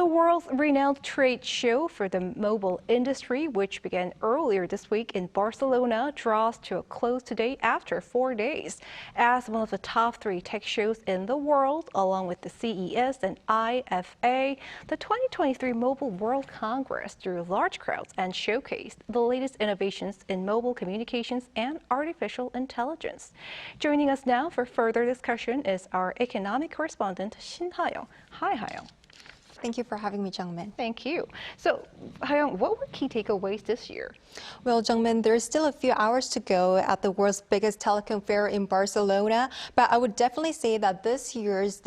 The world's renowned trade show for the mobile industry, which began earlier this week in Barcelona, draws to a close today after 4 days. As one of the top 3 tech shows in the world, along with the CES and IFA, the 2023 Mobile World Congress drew large crowds and showcased the latest innovations in mobile communications and artificial intelligence. Joining us now for further discussion is our economic correspondent, Shin Ha-young. Hi, Ha-young. Thank you for having me, Jung-min. Thank you. So, Ha-young, what were key takeaways this year? Well, Jung-min, there's still a few hours to go at the world's biggest telecom fair in Barcelona, but I would definitely say that this year's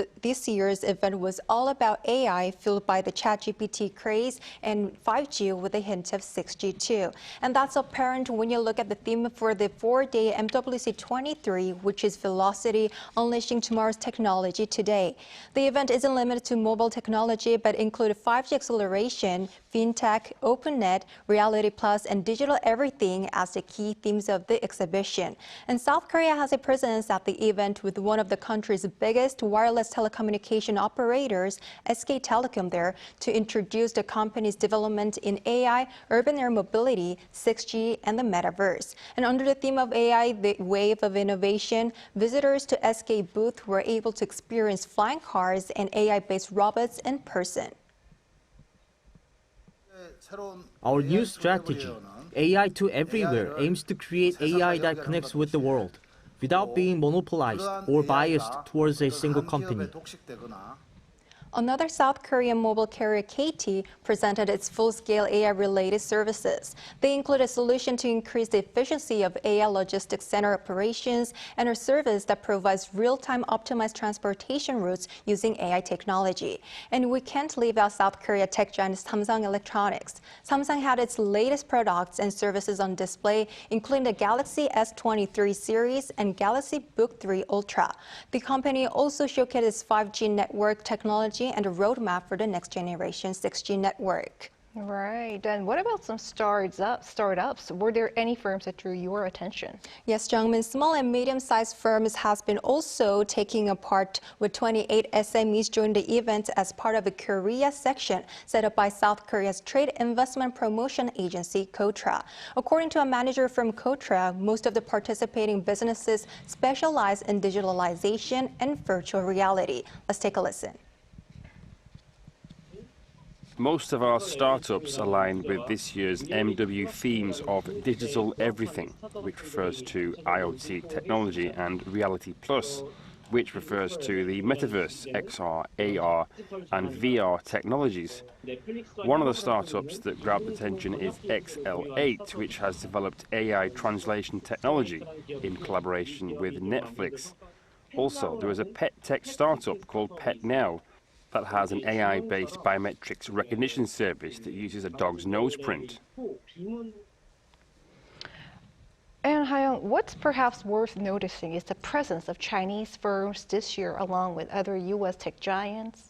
event was all about AI, fueled by the Chat GPT craze and 5G with a hint of 6G too. And that's apparent when you look at the theme for the 4-day MWC23, which is Velocity, Unleashing Tomorrow's Technology Today. The event isn't limited to mobile technology, but included 5G acceleration, fintech, OpenNet, Reality Plus, and digital everything as the key themes of the exhibition. And South Korea has a presence at the event with one of the country's biggest wireless telecommunication operators, SK Telecom, there to introduce the company's development in AI, urban air mobility, 6G, and the metaverse. And under the theme of AI, the wave of innovation, visitors to SK booth were able to experience flying cars and AI-based robots in person. Our new strategy, AI to everywhere, aims to create AI that connects with the world without being monopolized or biased towards a single company. Another South Korean mobile carrier, KT, presented its full-scale AI-related services. They include a solution to increase the efficiency of AI logistics center operations and a service that provides real-time optimized transportation routes using AI technology. And we can't leave out South Korea tech giant Samsung Electronics. Samsung had its latest products and services on display, including the Galaxy S23 series and Galaxy Book 3 Ultra. The company also showcased its 5G network technology and a roadmap for the next generation 6G network. Right. And what about some startups? Were there any firms that drew your attention? Yes, Jung-min, small and medium-sized firms has been also taking a part with 28 SMEs joining the event as part of a Korea section set up by South Korea's Trade Investment Promotion Agency, KOTRA. According to a manager from KOTRA, most of the participating businesses specialize in digitalization and virtual reality. Let's take a listen. Most of our startups align with this year's MW themes of digital everything, which refers to IoT technology, and Reality Plus, which refers to the metaverse, XR, AR, and VR technologies. One of the startups that grabbed attention is XL8, which has developed AI translation technology in collaboration with Netflix. Also, there is a pet tech startup called Pet Now that has an AI-based biometrics recognition service that uses a dog's nose print. And Ha-young, what's perhaps worth noticing is the presence of Chinese firms this year along with other U.S. tech giants.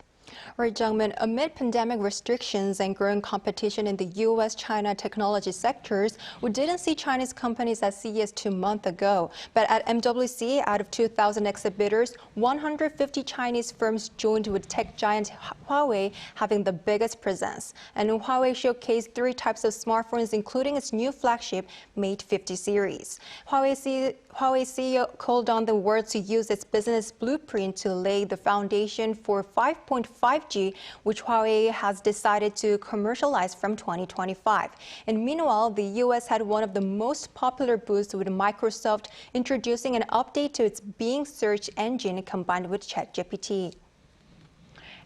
Right, Jung-min, amid pandemic restrictions and growing competition in the U.S.-China technology sectors, we didn't see Chinese companies at CES 2 months ago. But at MWC, out of 2,000 exhibitors, 150 Chinese firms joined, with tech giant Huawei having the biggest presence. And Huawei showcased 3 types of smartphones, including its new flagship Mate 50 series. Huawei CEO called on the world to use its business blueprint to lay the foundation for 5.5G, which Huawei has decided to commercialize from 2025. And meanwhile, the U.S. had one of the most popular booths, with Microsoft introducing an update to its Bing search engine combined with Chat GPT.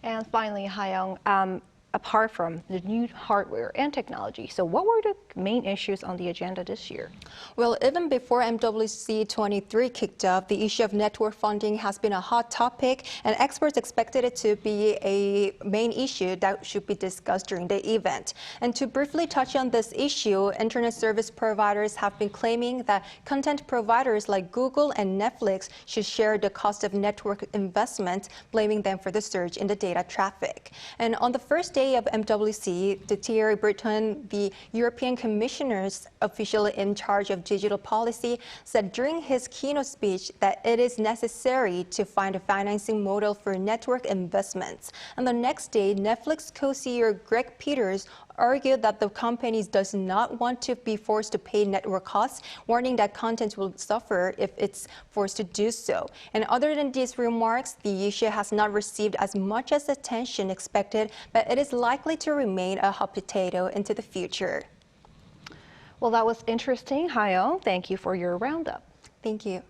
And finally, Ha-young, apart from the new hardware and technology, so what were the main issues on the agenda this year? Well, even before MWC23 kicked off, the issue of network funding has been a hot topic, and experts expected it to be a main issue that should be discussed during the event. And to briefly touch on this issue, internet service providers have been claiming that content providers like Google and Netflix should share the cost of network investment, blaming them for the surge in the data traffic. And on the first day day of MWC, Thierry Breton, the European Commissioner's official in charge of digital policy, said during his keynote speech that it is necessary to find a financing model for network investments. And the next day, Netflix co-CEO Greg Peters argued that the company does not want to be forced to pay network costs, warning that content will suffer if it's forced to do so. And other than these remarks, the issue has not received as much as attention expected, but it is likely to remain a hot potato into the future. Well, that was interesting, Ha-young. Thank you for your roundup. Thank you.